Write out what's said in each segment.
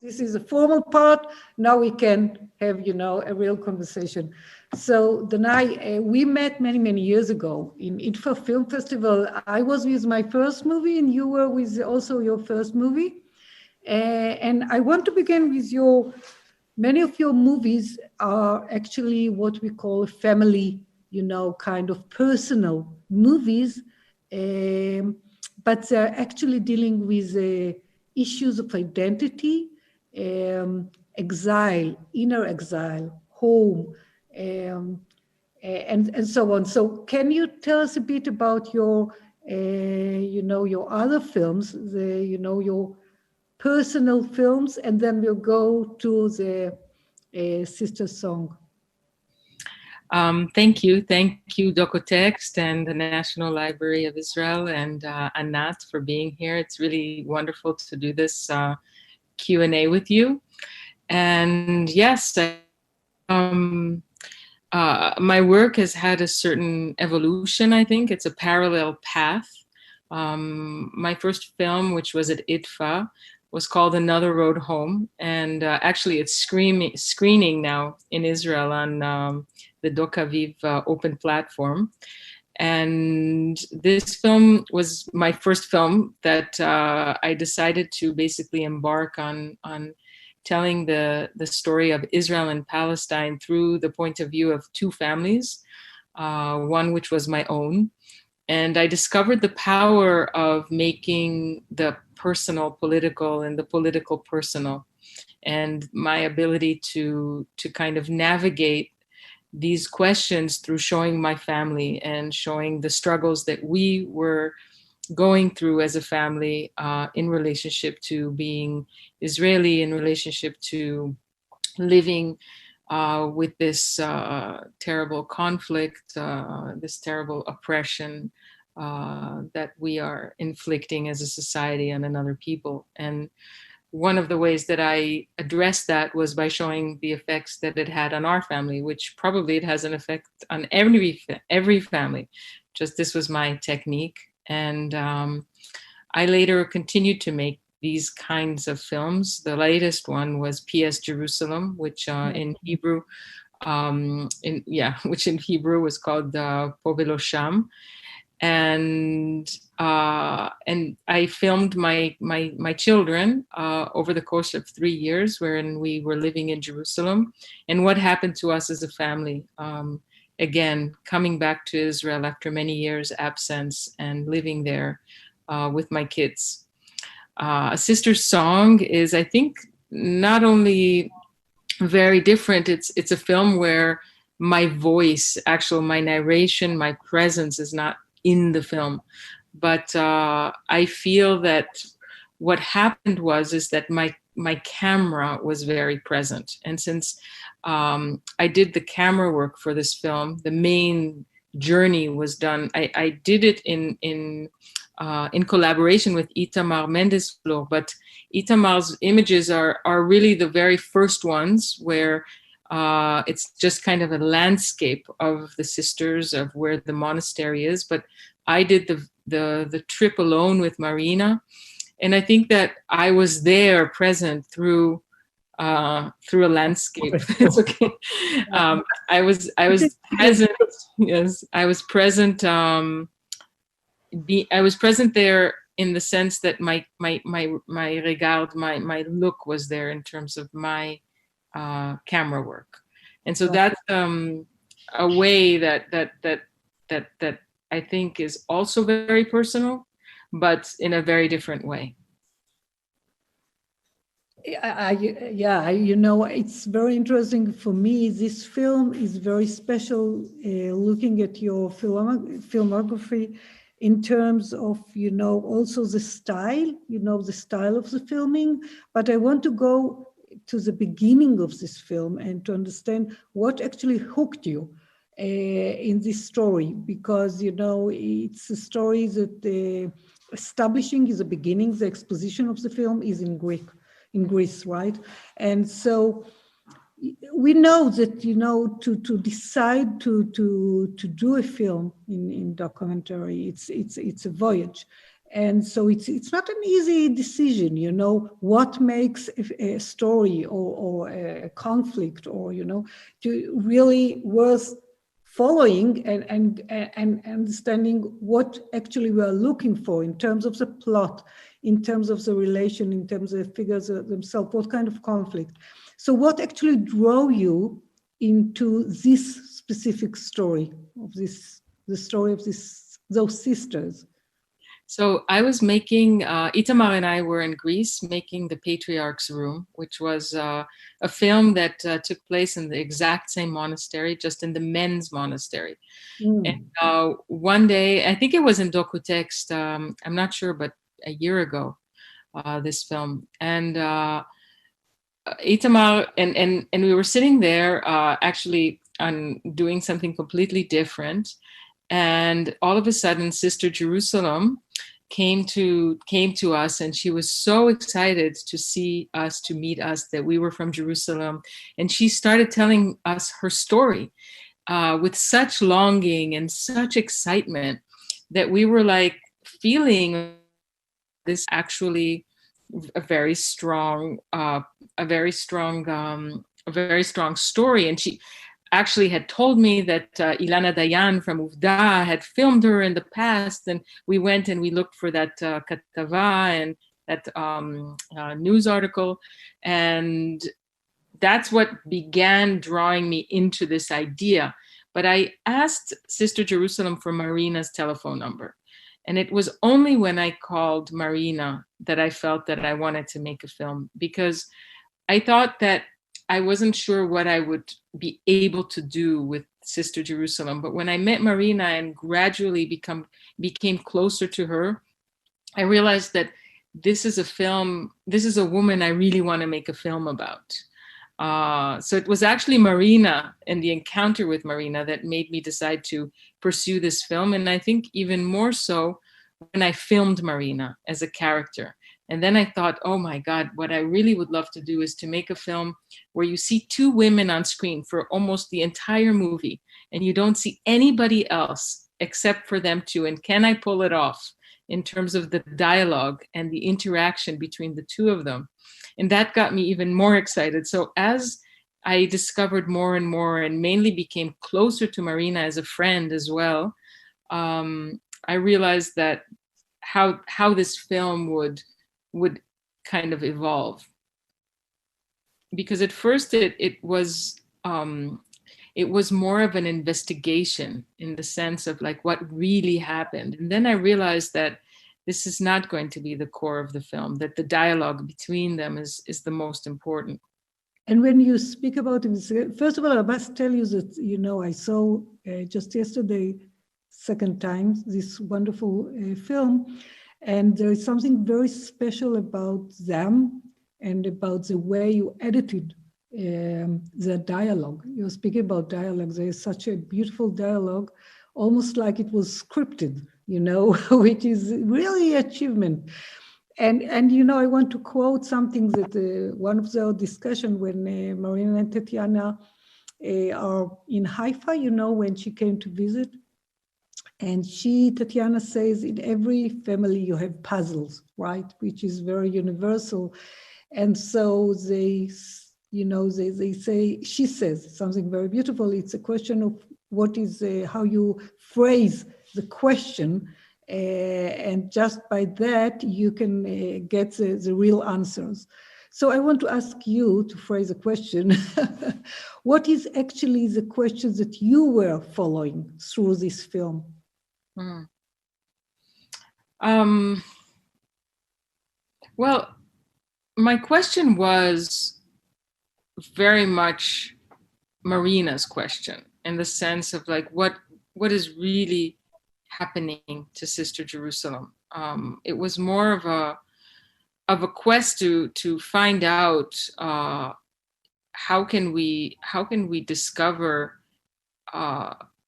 this is a formal part. Now we can have, a real conversation. So Danae, we met many, many years ago in IDFA Film Festival. I was with my first movie and you were with also your first movie. And I want to begin with many of your movies are actually what we call family, kind of personal movies. But they're actually dealing with issues of identity, exile, inner exile, home, and so on. So can you tell us a bit about your other films, your personal films, and then we'll go to the sister song. Thank you, Docu.Text and the National Library of Israel and Anat for being here. It's really wonderful to do this Q&A with you. And yes, my work has had a certain evolution, I think. It's a parallel path. My first film, which was at IDFA, was called Another Road Home. And actually it's screening now in Israel on the Docu open platform. And this film was my first film that I decided to basically embark on telling the story of Israel and Palestine through the point of view of two families, one which was my own. And I discovered the power of making the personal political and the political personal, and my ability to kind of navigate these questions through showing my family and showing the struggles that we were going through as a family in relationship to being Israeli, in relationship to living with this terrible conflict, this terrible oppression that we are inflicting as a society on another people. And one of the ways that I addressed that was by showing the effects that it had on our family, which probably it has an effect on every family. Just this was my technique. And I later continued to make these kinds of films. The latest one was P.S. Jerusalem, which in Hebrew, which in Hebrew was called Po Velo Sham. And I filmed my children over the course of 3 years, wherein we were living in Jerusalem, and what happened to us as a family. Again, coming back to Israel after many years' absence and living there with my kids. A Sister Song is, I think, not only very different, it's a film where my voice, my narration, my presence is not in the film. But I feel that what happened is that my camera was very present. And since I did the camera work for this film, the main journey was done. I did it in collaboration with Itamar Mendesflor, but Itamar's images are really the very first ones where it's just kind of a landscape of the sisters, of where the monastery is. But I did the trip alone with Marina, and I think that I was there present through a landscape. It's okay. I was present. Yes, I was present. I was present there in the sense that my regard, my look was there in terms of my camera work, and so that's a way that I think is also very personal, but in a very different way. It's very interesting for me. This film is very special, looking at your filmography in terms of, also the style, the style of the filming. But I want to go to the beginning of this film and to understand what actually hooked you in this story, because, it's a story that establishing is the beginning, the exposition of the film is in Greece, right? And so we know that, to decide to do a film in documentary, it's a voyage. And so it's not an easy decision, what makes a story or a conflict, or, to really worth following and understanding what actually we are looking for in terms of the plot, in terms of the relation, in terms of the figures themselves, what kind of conflict. So what actually drove you into this specific story of the story of those sisters? So I was making, Itamar and I were in Greece making The Patriarch's Room, which was a film that took place in the exact same monastery, just in the men's monastery. And one day, I think it was in Docu.Text, I'm not sure, but a year ago, this film. And Itamar, and we were sitting there actually on doing something completely different. And all of a sudden, Sister Jerusalem came to us, and she was so excited to see us, to meet us, that we were from Jerusalem. And she started telling us her story with such longing and such excitement that we were like feeling this actually a very strong story. And she actually had told me that Ilana Dayan from Uvda had filmed her in the past, and we went and we looked for that katava and that news article, and that's what began drawing me into this idea. But I asked Sister Jerusalem for Marina's telephone number, and it was only when I called Marina that I felt that I wanted to make a film, because I thought that I wasn't sure what I would be able to do with Sister Jerusalem. But when I met Marina and gradually became closer to her, I realized that this is a woman I really want to make a film about. So it was actually Marina and the encounter with Marina that made me decide to pursue this film. And I think even more so when I filmed Marina as a character. And then I thought, oh my God, what I really would love to do is to make a film where you see two women on screen for almost the entire movie, and you don't see anybody else except for them two. And can I pull it off in terms of the dialogue and the interaction between the two of them? And that got me even more excited. So as I discovered more and more, and mainly became closer to Marina as a friend as well, I realized that how this film would kind of evolve. Because at first it was more of an investigation, in the sense of like what really happened. And then I realized that this is not going to be the core of the film, that the dialogue between them is the most important. And when you speak about it, first of all, I must tell you that, I saw just yesterday, second time, this wonderful film. And there is something very special about them and about the way you edited the dialogue. You're speaking about dialogue. There is such a beautiful dialogue, almost like it was scripted, which is really an achievement. And I want to quote something that one of the discussion when Marina and Tatiana are in Haifa, when she came to visit. And Tatiana says, in every family you have puzzles, right? Which is very universal. And so they say, she says something very beautiful. It's a question of what is, how you phrase the question. And just by that, you can get the real answers. So I want to ask you to phrase a question. What is actually the question that you were following through this film? Well, my question was very much Marina's question, in the sense of like what is really happening to Sister Jerusalem. It was more of a quest to find out how can we discover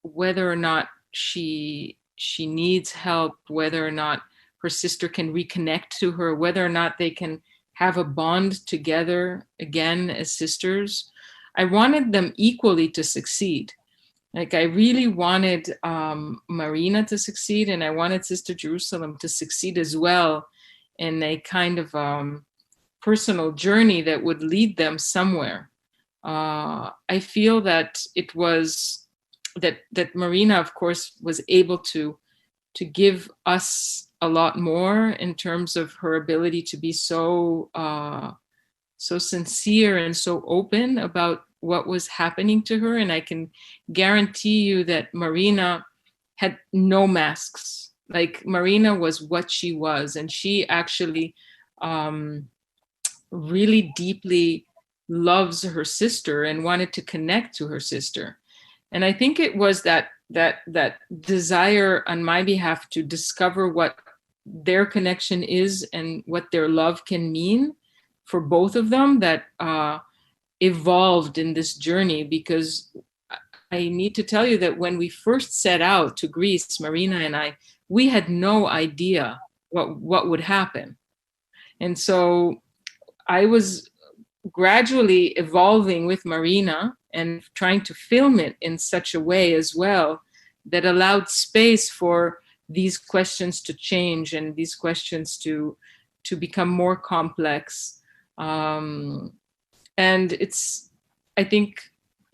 whether or not she needs help, whether or not her sister can reconnect to her, whether or not they can have a bond together again as sisters. I wanted them equally to succeed. Like I really wanted Marina to succeed, and I wanted Sister Jerusalem to succeed as well in a kind of personal journey that would lead them somewhere. I feel that it was that Marina, of course, was able to give us a lot more in terms of her ability to be so so sincere and so open about what was happening to her. And I can guarantee you that Marina had no masks. Like Marina was what she was, and she actually really deeply loves her sister and wanted to connect to her sister. And I think it was that desire on my behalf to discover what their connection is and what their love can mean for both of them that evolved in this journey. Because I need to tell you that when we first set out to Greece, Marina and I, we had no idea what would happen. And so I was gradually evolving with Marina and trying to film it in such a way as well that allowed space for these questions to change and these questions to become more complex. And I think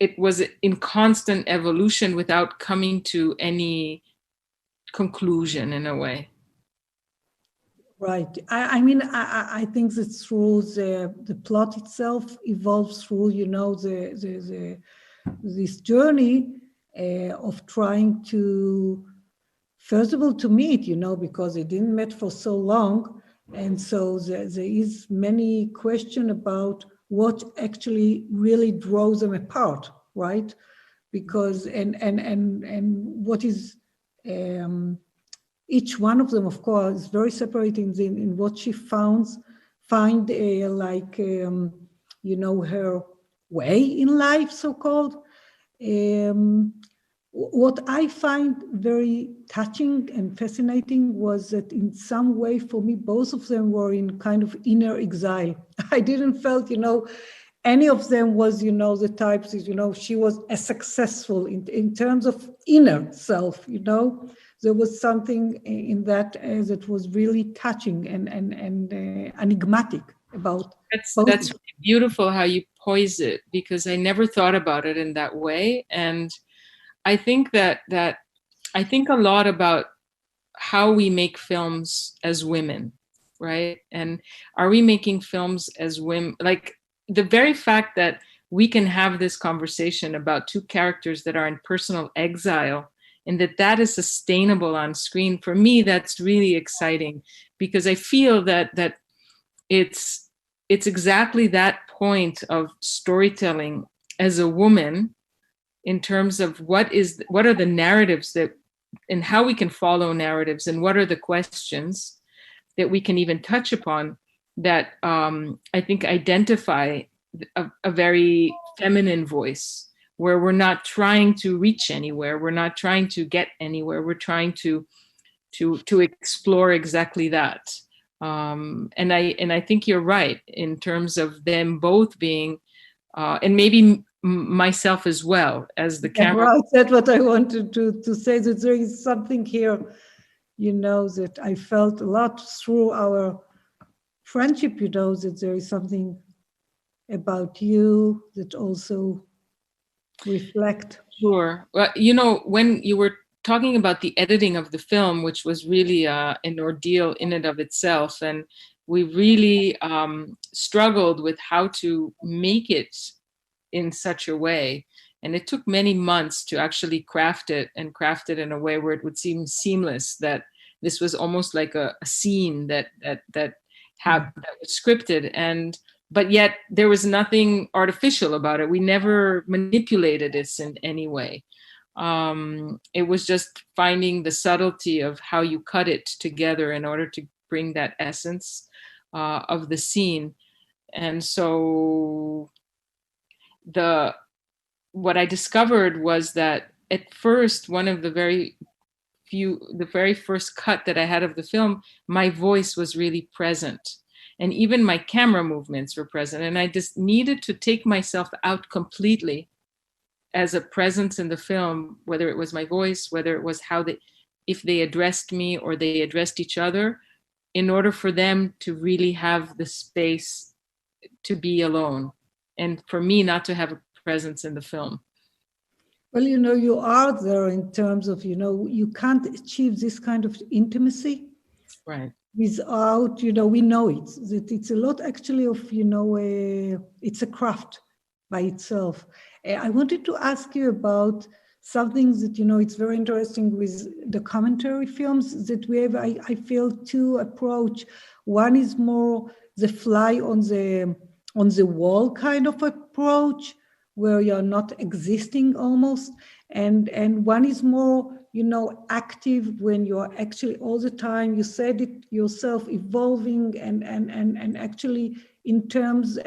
it was in constant evolution without coming to any conclusion in a way. Right. I mean, I think that through the plot itself evolves through, you know, this journey of trying to, first of all, to meet, you know, because they didn't meet for so long. And so there is many questions about what actually really draws them apart, right? Because, and what is, each one of them, of course, is very separating in what she find like, you know, her way in life, so-called. What I find very touching and fascinating was that in some way, for me, both of them were in kind of inner exile. I didn't felt, you know, any of them was, you know, the types, you know, she was as successful in terms of inner self, you know. There was something in that that was really touching and enigmatic about. That's really beautiful how you poise it, because I never thought about it in that way. And I think that I think a lot about how we make films as women, right? And are we making films as women? Like the very fact that we can have this conversation about two characters that are in personal exile and that is sustainable on screen, for me, that's really exciting, because I feel that it's exactly that point of storytelling as a woman in terms of what are the narratives that, and how we can follow narratives, and what are the questions that we can even touch upon that I think identify a very feminine voice, where we're not trying to reach anywhere, we're not trying to get anywhere, we're trying to explore exactly that. And I think you're right in terms of them both being, and maybe myself as well as the camera. Right, that's what I wanted to say, that there is something here, you know, that I felt a lot through our friendship, you know, that there is something about you that also reflect. Sure. Well, you know, when you were talking about the editing of the film, which was really an ordeal in and of itself, and we really struggled with how to make it in such a way. And it took many months to actually craft it in a way where it would seem seamless, that this was almost like a scene that was scripted. But yet there was nothing artificial about it. We never manipulated this in any way. It was just finding the subtlety of how you cut it together in order to bring that essence of the scene. And so what I discovered was that at first, one of the very first cut that I had of the film, my voice was really present. And even my camera movements were present. And I just needed to take myself out completely as a presence in the film, whether it was my voice, whether it was how they, if they addressed me or they addressed each other, in order for them to really have the space to be alone, and for me not to have a presence in the film. Well, you are there in terms of, you can't achieve this kind of intimacy. Right. Without, we know it's a lot actually of, it's a craft by itself. I wanted to ask you about something that, it's very interesting with documentary films that we have, I feel two approach. One is more the fly on the wall kind of approach, where you're not existing almost. And one is more, active, when you're actually all the time, you said it yourself, evolving and actually in terms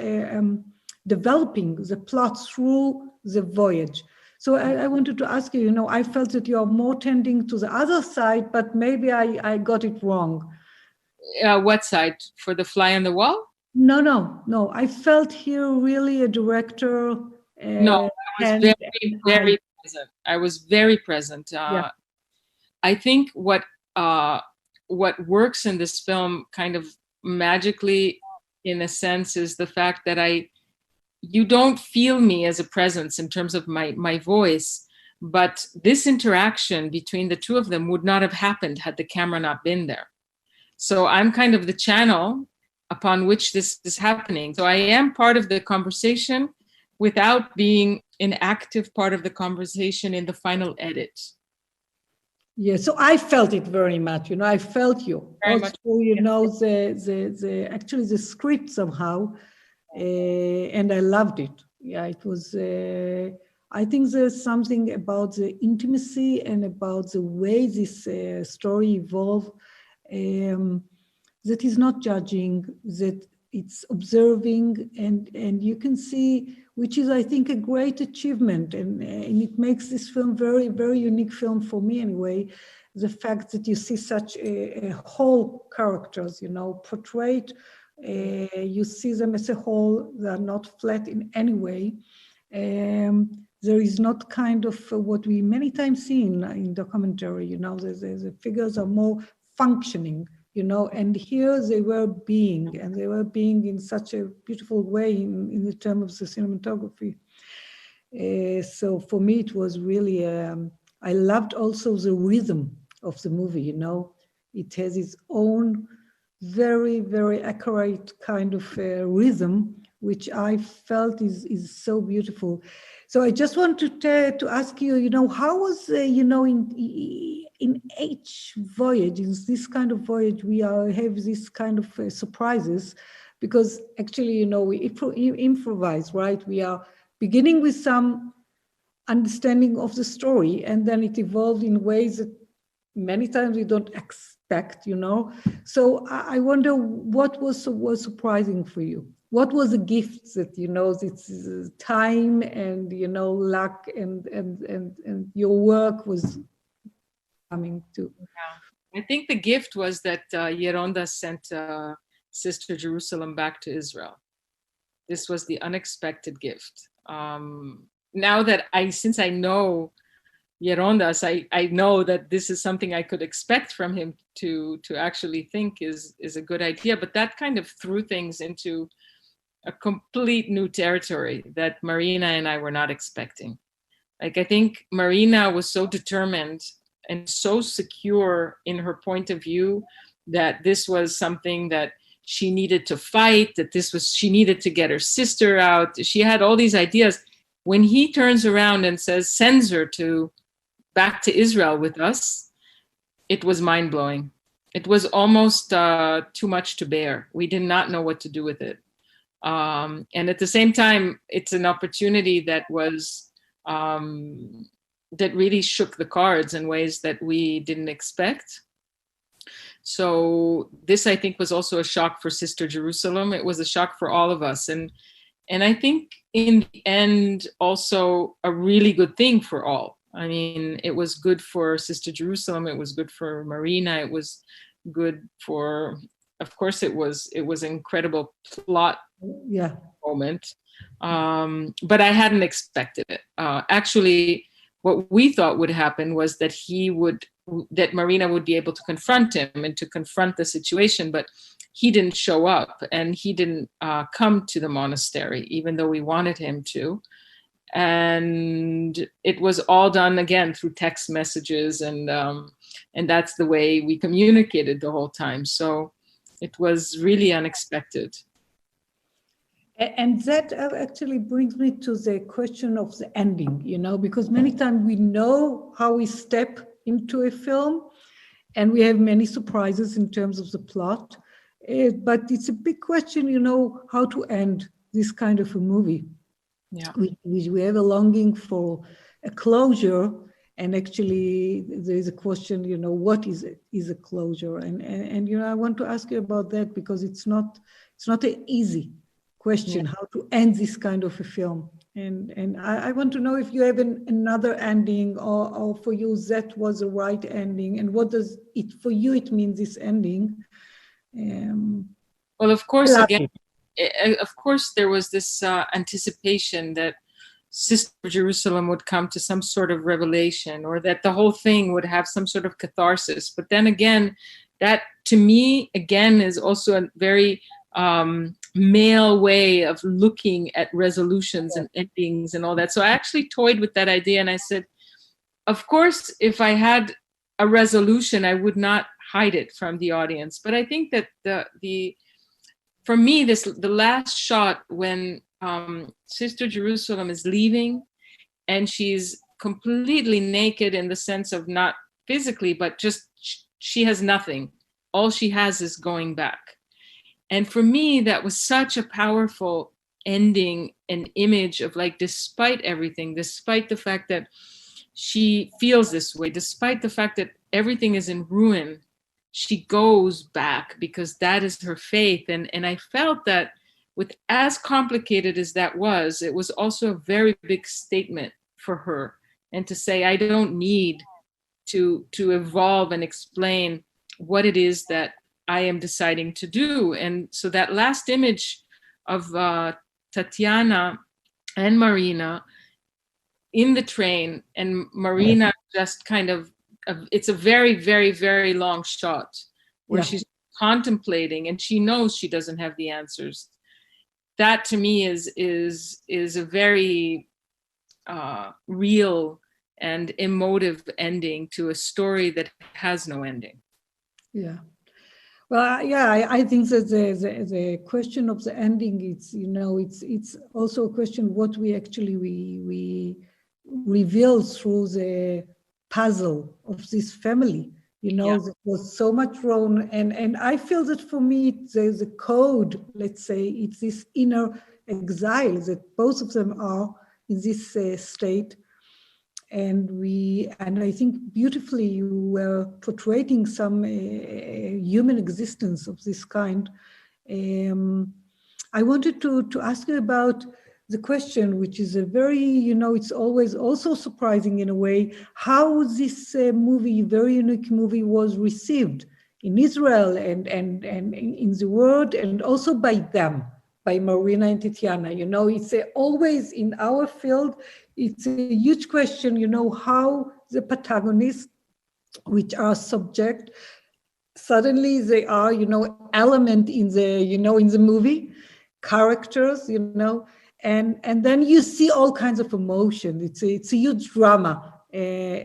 developing the plot through the voyage. So I wanted to ask you, I felt that you are more tending to the other side, but maybe I got it wrong. What side? For the fly on the wall? No. I felt here really a director. No, I was very present. I was very present. Yeah. I think what works in this film kind of magically, in a sense, is the fact that you don't feel me as a presence in terms of my voice, but this interaction between the two of them would not have happened had the camera not been there. So I'm kind of the channel upon which this is happening. So I am part of the conversation without being an active part of the conversation in the final edit. Yeah, so I felt it very much. I felt you. Very also, much. the actually the script somehow, and I loved it. Yeah, it was. I think there's something about the intimacy and about the way this story evolved that is not judging, that it's observing, and you can see, which is, I think, a great achievement, and it makes this film very, very unique film for me anyway. The fact that you see such a whole characters, portrayed, you see them as a whole. They're not flat in any way. There is not kind of what we many times see in documentary. The figures are more functioning. And here they were being, and they were being in such a beautiful way in the term of the cinematography. So for me, it was really, I loved also the rhythm of the movie, It has its own very, very accurate kind of rhythm, which I felt is so beautiful. So I just want to ask you, how was, in each voyage, in this kind of voyage, we have this kind of surprises, because actually, we improvise, right? We are beginning with some understanding of the story, and then it evolved in ways that many times we don't expect, So I wonder what was surprising for you. What was the gift that, it's time and, luck and your work was coming to? Yeah. I think the gift was that Yeronda sent Sister Jerusalem back to Israel. This was the unexpected gift. Now that since I know Yerondas, I know that this is something I could expect from him to actually think is a good idea. But that kind of threw things into a complete new territory that Marina and I were not expecting. Like, I think Marina was so determined and so secure in her point of view that this was something that she needed to fight, that she needed to get her sister out. She had all these ideas. When he turns around and sends her back to Israel with us, it was mind-blowing. It was almost too much to bear. We did not know what to do with it. And at the same time, it's an opportunity that was that really shook the cards in ways that we didn't expect. So this, I think, was also a shock for Sister Jerusalem. It was a shock for all of us. And I think in the end, also a really good thing for all. I mean, it was good for Sister Jerusalem. It was good for Marina. It was good for, of course, it was incredible plot. Yeah. moment. But I hadn't expected it. Actually, what we thought would happen was that that Marina would be able to confront him and to confront the situation, but he didn't show up, and he didn't come to the monastery, even though we wanted him to. And it was all done again through text messages, and that's the way we communicated the whole time. So it was really unexpected. And that actually brings me to the question of the ending, because many times we know how we step into a film, and we have many surprises in terms of the plot. But it's a big question, how to end this kind of a movie. Yeah. We have a longing for a closure, and actually there is a question, what is a closure? And I want to ask you about that, because it's not an easy question, how to end this kind of a film. And I want to know if you have another ending, or for you that was the right ending, and what does it for you it means, this ending? Well, of course, again, of course, there was this anticipation that Sister Jerusalem would come to some sort of revelation, or that the whole thing would have some sort of catharsis. But then again, that to me, again, is also a very male way of looking at resolutions and endings and all that. So I actually toyed with that idea, and I said, of course, if I had a resolution, I would not hide it from the audience. But I think that for me, the last shot when Sister Jerusalem is leaving, and she's completely naked in the sense of not physically, but just she has nothing. All she has is going back. And for me, that was such a powerful ending, an image of like, despite everything, despite the fact that she feels this way, despite the fact that everything is in ruin, she goes back because that is her faith. And I felt that with as complicated as that was, it was also a very big statement for her. And to say, I don't need to evolve and explain what it is that I am deciding to do. And so that last image of Tatiana and Marina in the train, and Marina just kind of, it's a very, very, very long shot where she's contemplating, and she knows she doesn't have the answers. That to me is a very real and emotive ending to a story that has no ending. Yeah. Well, yeah, I think that the question of the ending, it's also a question what we actually we reveal through the puzzle of this family. That was so much wrong, and I feel that for me there's a code. Let's say it's this inner exile that both of them are in this state. And I think beautifully you were portraying some human existence of this kind. I wanted to ask you about the question, which is a very, it's always also surprising in a way, how this movie, very unique movie, was received in Israel and in the world, and also by them, by Marina and Tatiana. It's always in our field, it's a huge question, how the protagonists, which are subject, suddenly they are, element in the, in the movie, characters, and then you see all kinds of emotion. It's a huge drama.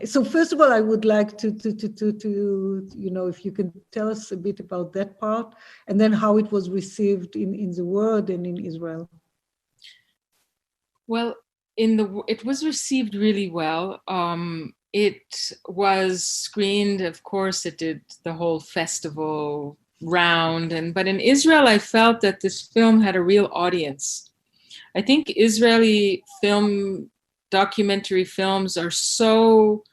So first of all, I would like to if you can tell us a bit about that part, and then how it was received in the world and in Israel. Well, it was received really well. It was screened, of course, it did the whole festival round, but in Israel, I felt that this film had a real audience. I think Israeli documentary films are so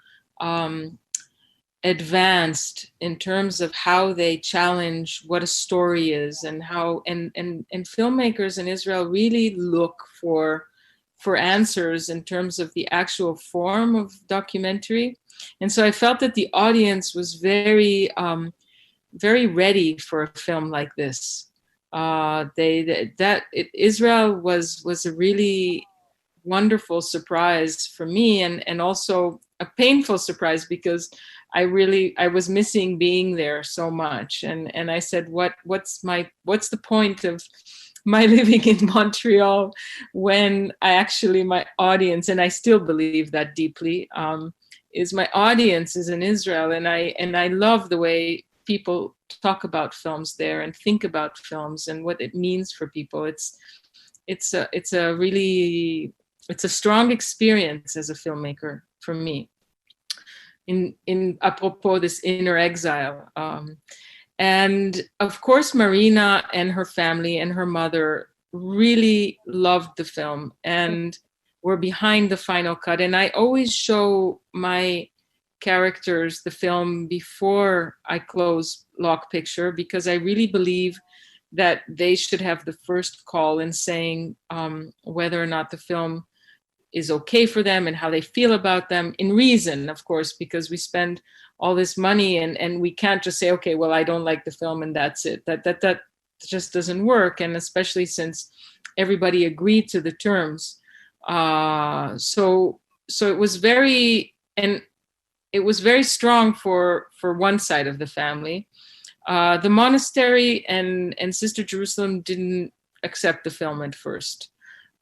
advanced in terms of how they challenge what a story is, and how and filmmakers in Israel really look for answers in terms of the actual form of documentary. And so I felt that the audience was very very ready for a film like this. Israel was a really wonderful surprise for me, and also a painful surprise because I was missing being there so much, and I said, what's the point of my living in Montreal when my audience, and I still believe that deeply, is my audience is in Israel, and I love the way people talk about films there and think about films and what it means for people. It's a strong experience as a filmmaker for me. In apropos this inner exile, and of course Marina and her family and her mother really loved the film and were behind the final cut. And I always show my characters the film before I close Lock Picture, because I really believe that they should have the first call in saying whether or not the film is okay for them and how they feel about them, in reason, of course, because we spend all this money and we can't just say, okay, well, I don't like the film and that's it. That just doesn't work. And especially since everybody agreed to the terms. So it was very strong for one side of the family. The monastery and Sister Jerusalem didn't accept the film at first.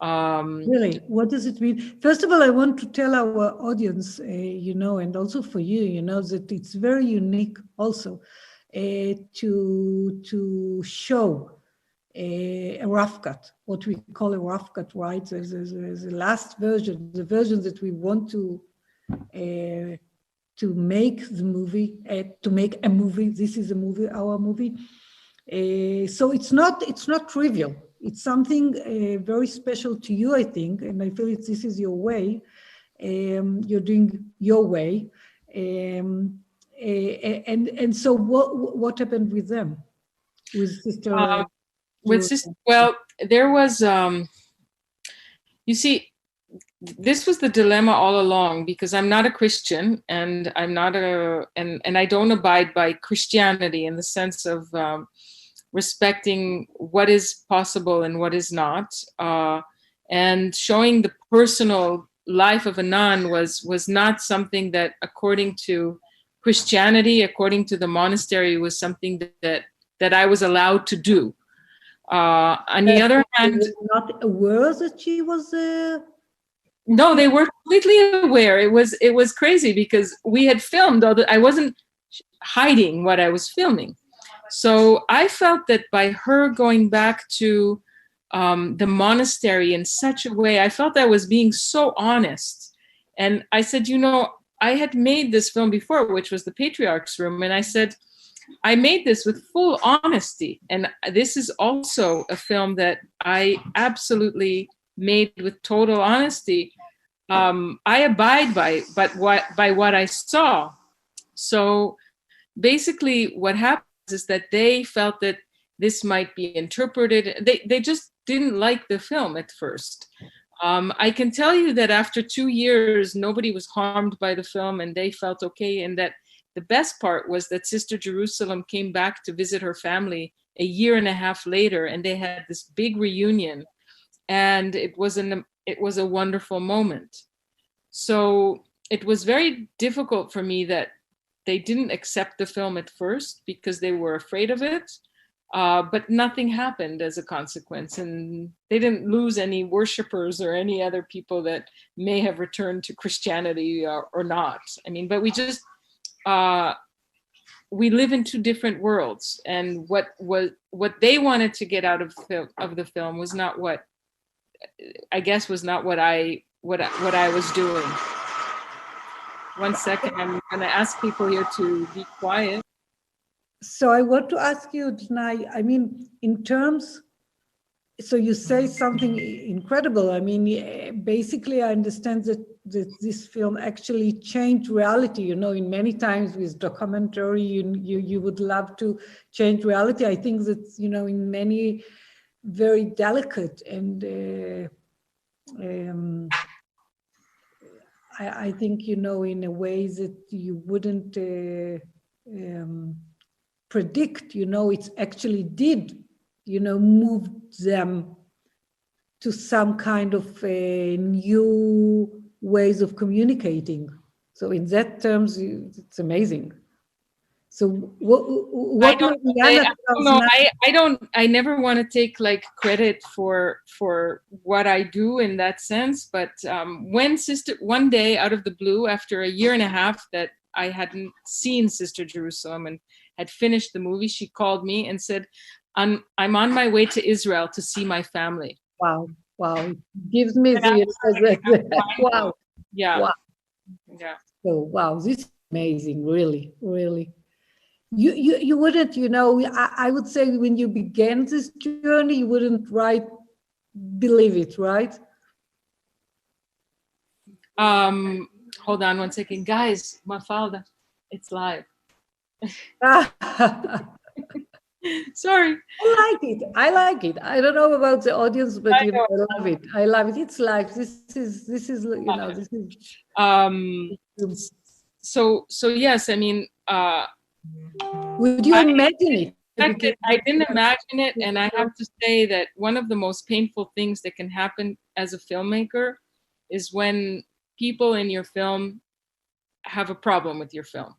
Really, what does it mean? First of all, I want to tell our audience, and also for you, that it's very unique also to show a rough cut, what we call a rough cut, right? There's the last version, the version that we want to make the movie, to make a movie. This is a movie, our movie. So it's not trivial. It's something very special to you, I think, and I feel this is your way. You're doing your way, and so what happened with them, with Sister? Well, there was, you see, this was the dilemma all along, because I'm not a Christian and I'm not and I don't abide by Christianity in the sense of respecting what is possible and what is not, and showing the personal life of a nun was not something that, according to Christianity, according to the monastery, was something that I was allowed to do. On the other hand, not aware that she was. No, they were completely aware. It was crazy because we had filmed, although I wasn't hiding what I was filming. So I felt that by her going back to the monastery in such a way, I felt I was being so honest. And I said, I had made this film before, which was The Patriarch's Room. And I said, I made this with full honesty. And this is also a film that I absolutely made with total honesty. I abide by what I saw. So basically what happened is that they felt that this might be interpreted. They just didn't like the film at first. I can tell you that after 2 years, nobody was harmed by the film and they felt okay. And that the best part was that Sister Jerusalem came back to visit her family a year and a half later, and they had this big reunion, and it was a wonderful moment. So it was very difficult for me that they didn't accept the film at first because they were afraid of it, but nothing happened as a consequence, and they didn't lose any worshipers or any other people that may have returned to Christianity or not. I mean, but we just we live in two different worlds, and what they wanted to get out of the film was not what I was doing. One second, I'm going to ask people here to be quiet. So I want to ask you, Danae, I mean, in terms, so you say something incredible. I mean, basically, I understand that this film actually changed reality. In many times with documentary, you would love to change reality. I think that, in many very delicate and I think, in a way that you wouldn't predict, it actually did moved them to some kind of new ways of communicating. So in that terms, it's amazing. So what Mariana tells no, us, I never want to take like credit for what I do in that sense. But when one day out of the blue, after a year and a half that I hadn't seen Sister Jerusalem and had finished the movie, she called me and said, I'm on my way to Israel to see my family. wow, it gives me wow, Yeah. wow. Yeah. So wow, this is amazing, really, really. You wouldn't, I would say when you began this journey, you wouldn't believe it, right? Hold on one second, guys. Mafalda, it's live. Sorry. I like it. I don't know about the audience, but I love it. I love it. It's live. This is this is. So yes, I mean, would you imagine it? I didn't imagine it, and I have to say that one of the most painful things that can happen as a filmmaker is when people in your film have a problem with your film.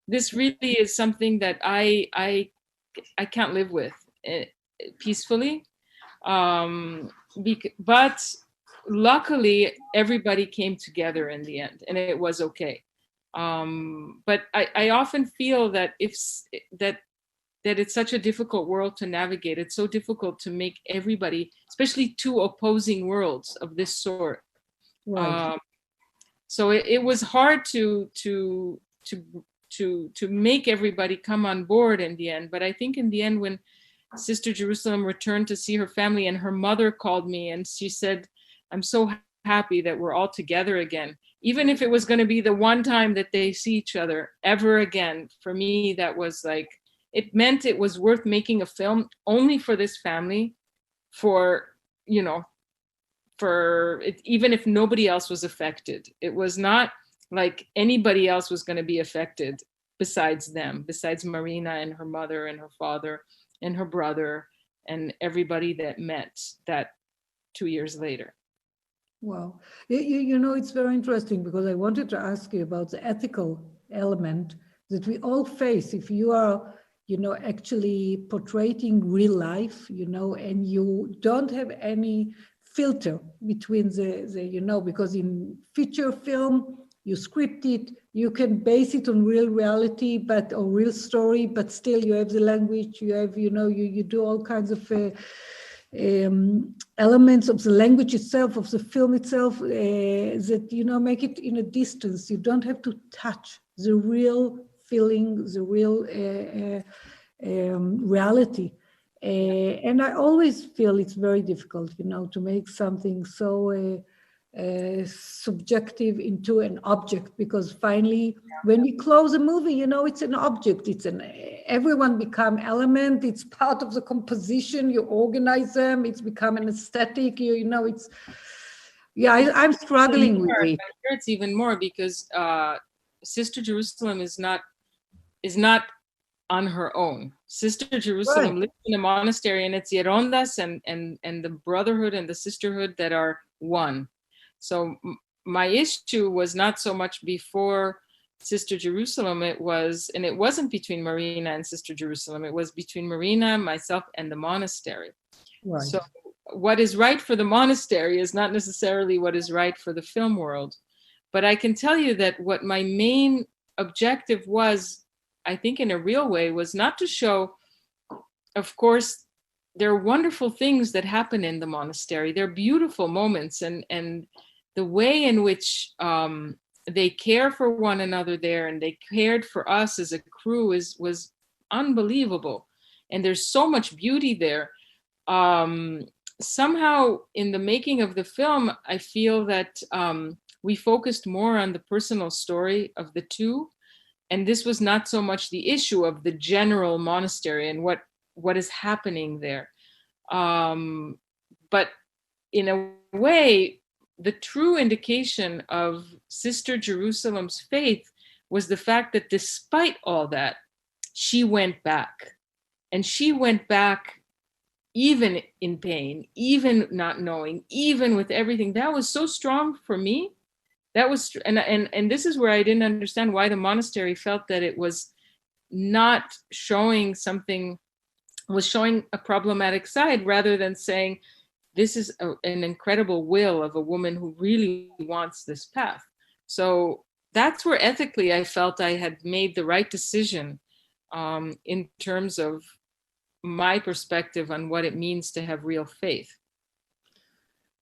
This really is something that I can't live with peacefully. But luckily, everybody came together in the end, and it was okay. But I often feel that that it's such a difficult world to navigate. It's so difficult to make everybody, especially two opposing worlds of this sort. Right. So it was hard to make everybody come on board in the end. But I think in the end, when Sister Jerusalem returned to see her family, and her mother called me and she said, I'm so happy that we're all together again. Even if it was going to be the one time that they see each other ever again, for me, that was like, it meant it was worth making a film only for this family, for it, even if nobody else was affected. It was not like anybody else was going to be affected besides them, besides Marina and her mother and her father and her brother and everybody that met that 2 years later. Wow. It's very interesting because I wanted to ask you about the ethical element that we all face if you are, actually portraying real life, and you don't have any filter between the because in feature film, you script it, you can base it on real reality, but or real story, but still you have the language, you have, you do all kinds of elements of the language itself, of the film itself, that, make it in a distance. You don't have to touch the real feeling, the real reality. And I always feel it's very difficult, to make something so subjective into an object, because finally, when you close a movie, it's an object. Everyone become element. It's part of the composition. You organize them. It's become an aesthetic. It's. Yeah, I'm struggling with it. Here it's even more because Sister Jerusalem is not on her own. Sister Jerusalem lives in a monastery, and it's Yerondas and the brotherhood and the sisterhood that are one. So my issue was not so much before Sister Jerusalem, it wasn't between Marina and Sister Jerusalem, it was between Marina, myself, and the monastery. Right. So what is right for the monastery is not necessarily what is right for the film world. But I can tell you that what my main objective was, I think in a real way, was not to show, of course, there are wonderful things that happen in the monastery. They're beautiful moments, and the way in which they care for one another there, and they cared for us as a crew was unbelievable. And there's so much beauty there. Somehow in the making of the film, I feel that we focused more on the personal story of the two. And this was not so much the issue of the general monastery and what is happening there. But in a way, the true indication of Sister Jerusalem's faith was the fact that despite all that, she went back. And she went back even in pain, even not knowing, even with everything. That was so strong for me. That was, and this is where I didn't understand why the monastery felt that it was not showing something, was showing a problematic side, rather than saying, this is an incredible will of a woman who really wants this path. So that's where ethically I felt I had made the right decision, in terms of my perspective on what it means to have real faith.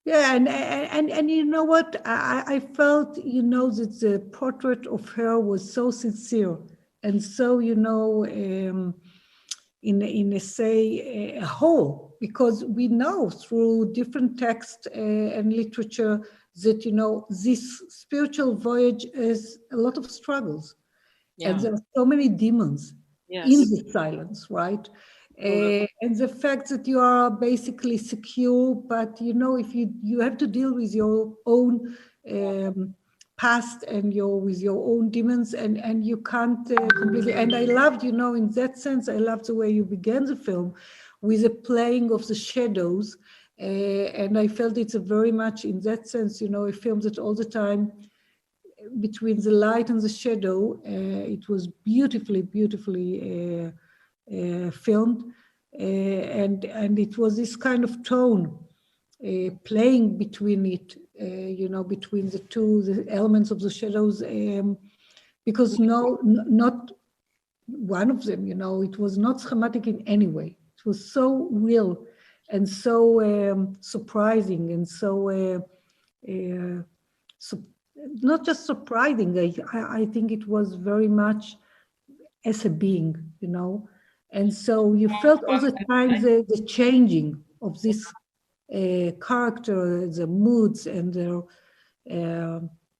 Yeah, and you know what? I felt, that the portrait of her was so sincere and so, in a say a whole, because we know through different text and literature that this spiritual voyage is a lot of struggles, and there are so many demons in the silence, right? Totally. And the fact that you are basically secure, but if you have to deal with your own past and with your own demons, and you can't completely. And I loved, in that sense, I loved the way you began the film with the playing of the shadows, and I felt it's a very much in that sense, a film that all the time between the light and the shadow, it was beautifully filmed, and it was this kind of tone playing between it, between the elements of the shadows, because not one of them, it was not schematic in any way. It was so real and so surprising and so not just surprising. I think it was very much as a being, and so you felt all the time the changing of this character, the moods, and the.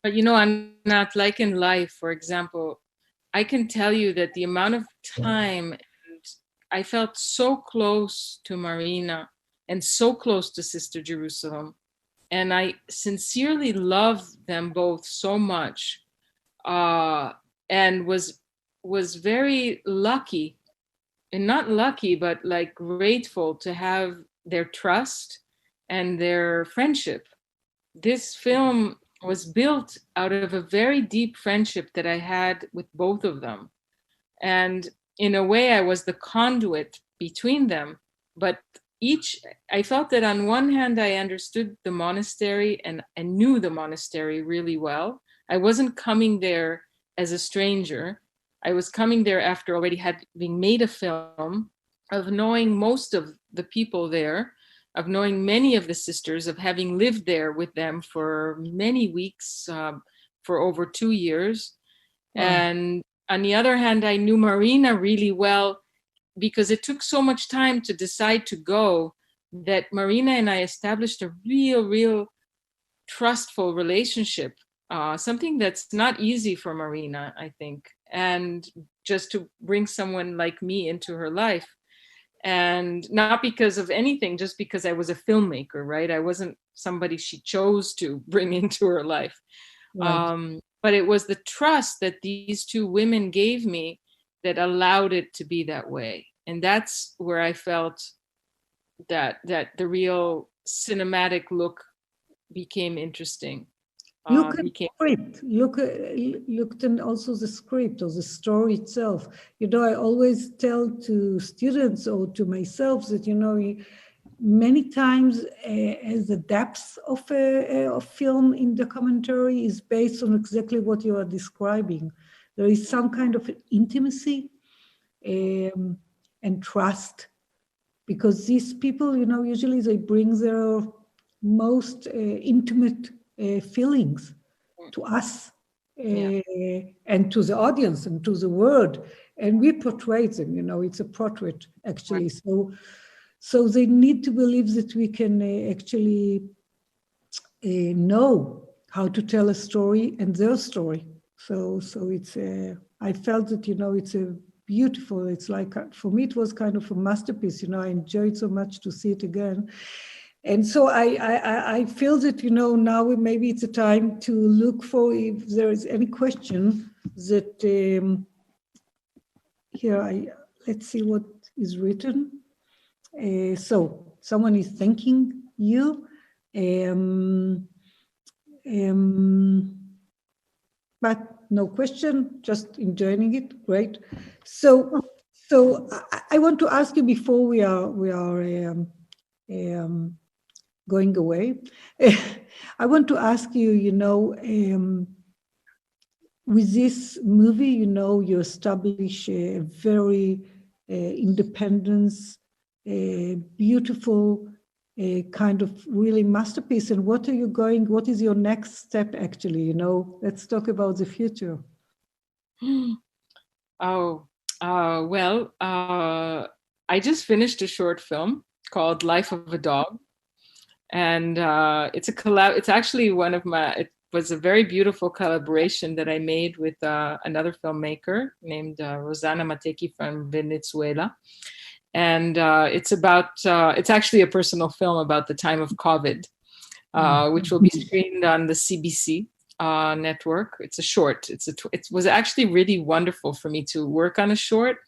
But I'm not like in life, for example, I can tell you that the amount of time, and I felt so close to Marina and so close to Sister Jerusalem, and I sincerely love them both so much, and was very lucky, and not lucky, but like grateful to have their trust and their friendship. This film was built out of a very deep friendship that I had with both of them. And in a way, I was the conduit between them. But I felt that on one hand, I understood the monastery and knew the monastery really well. I wasn't coming there as a stranger. I was coming there after already having made a film, of knowing most of the people there, of knowing many of the sisters, of having lived there with them for many weeks, for over 2 years. Wow. And on the other hand, I knew Marina really well, because it took so much time to decide to go, that Marina and I established a real trustful relationship, something that's not easy for Marina, I think, and just to bring someone like me into her life. And not because of anything, just because I was a filmmaker, right? I wasn't somebody she chose to bring into her life. Right. But it was the trust that these two women gave me that allowed it to be that way. And that's where I felt that the real cinematic look became interesting. Look at the script. Looked and also the script or the story itself. I always tell to students or to myself that many times the depth of a film in documentary is based on exactly what you are describing. There is some kind of intimacy and trust, because these people, usually they bring their most intimate feelings to us, and to the audience and to the world, and we portray them. It's a portrait actually. So they need to believe that we can actually know how to tell a story and their story. So it's I felt that it's a beautiful. It's like, for me it was kind of a masterpiece. I enjoyed so much to see it again. And so I feel that, now maybe it's a time to look for if there is any question that, here, let's see what is written. So someone is thanking you. But no question, just enjoying it. Great. So I want to ask you before we are going away. I want to ask you, with this movie, you establish a very independence, beautiful kind of really masterpiece. And what is your next step actually? Let's talk about the future. Oh, well, I just finished a short film called Life of a Dog. And it's actually it was a very beautiful collaboration that I made with another filmmaker named Rosanna Mateki from Venezuela. And it's actually a personal film about the time of COVID, which will be screened on the CBC network. It's a short. It was actually really wonderful for me to work on a short,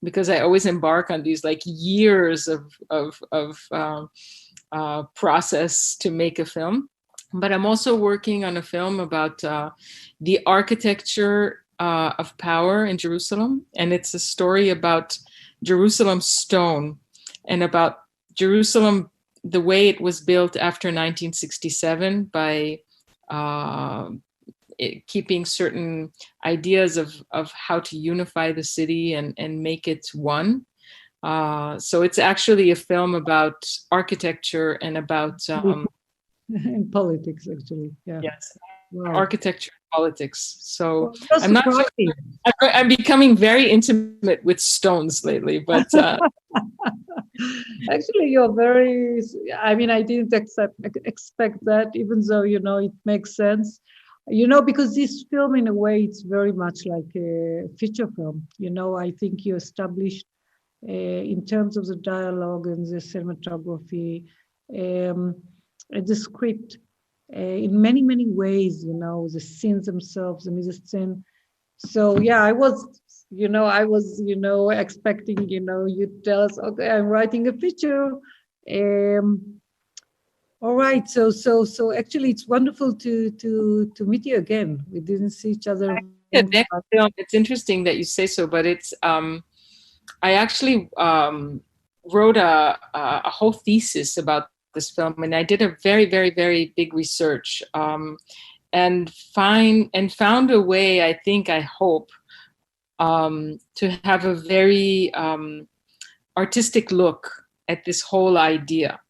because I always embark on these like years of process to make a film. But I'm also working on a film about the architecture of power in Jerusalem. And it's a story about Jerusalem stone and about Jerusalem, the way it was built after 1967 by keeping certain ideas of how to unify the city and make it one. So it's actually a film about architecture and about and politics, actually. Yeah. Yes, wow. Architecture and politics. So well, I'm not sure. I'm becoming very intimate with stones lately, but actually, you're very. I mean, I didn't expect that, even though it makes sense. Because this film, in a way, it's very much like a feature film. I think you established. In terms of the dialogue and the cinematography, the script, in many, many ways, the scenes themselves, the mise-en-scène. So yeah, I was expecting, you'd tell us, okay, I'm writing a feature. All right, so actually, it's wonderful to meet you again. We didn't see each other. It's interesting that you say so, but it's I actually wrote a whole thesis about this film, and I did a very, very, very big research and found a way, I hope, to have a very artistic look at this whole idea.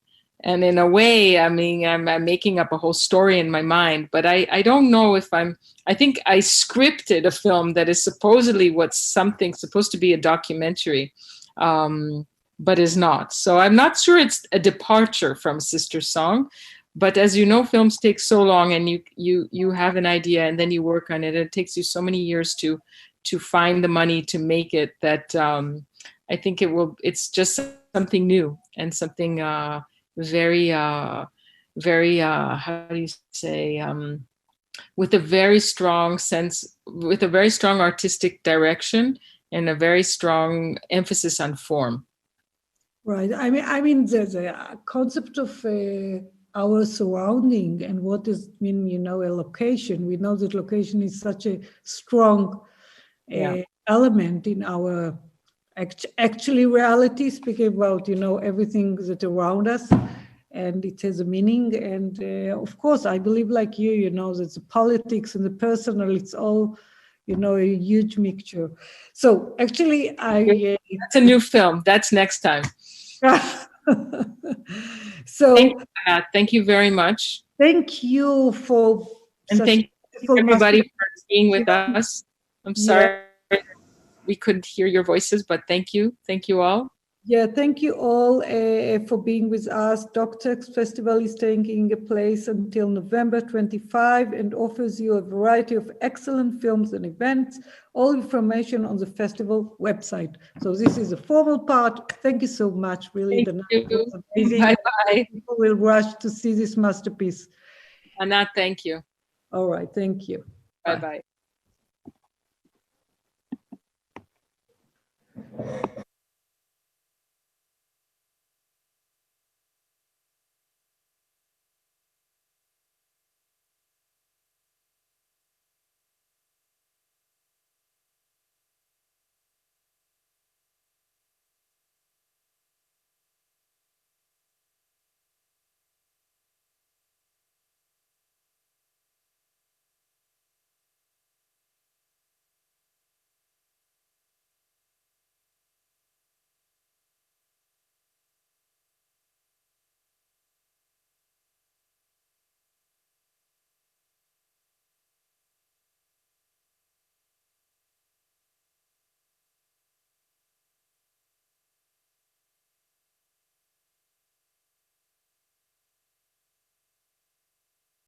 And in a way, I mean, I'm making up a whole story in my mind, but I don't know if I think I scripted a film that is supposedly supposed to be a documentary, but is not. So I'm not sure it's a departure from Sister Song, but as you know, films take so long, and you have an idea and then you work on it. It takes you so many years to find the money to make it that I think it's just something new and something very, very, how do you say, with a very strong sense, with a very strong artistic direction and a very strong emphasis on form. Right. I mean, the concept of our surrounding and what is a location. We know that location is such a strong element in our actually reality, speaking about everything that around us, and it has a meaning. And of course, I believe like you that the politics and the personal, it's all a huge mixture. So actually, that's a new film. That's next time. So thank you very much. Thank you for and thank everybody for being with us. I'm sorry we couldn't hear your voices, but thank you all. Yeah, thank you all for being with us. Docu.Text Festival is taking place until November 25 and offers you a variety of excellent films and events. All information on the festival website. So this is the formal part. Thank you so much. Really, thank you. Amazing. Bye-bye. People will rush to see this masterpiece. Anna, thank you. All right, thank you. Bye-bye. Bye.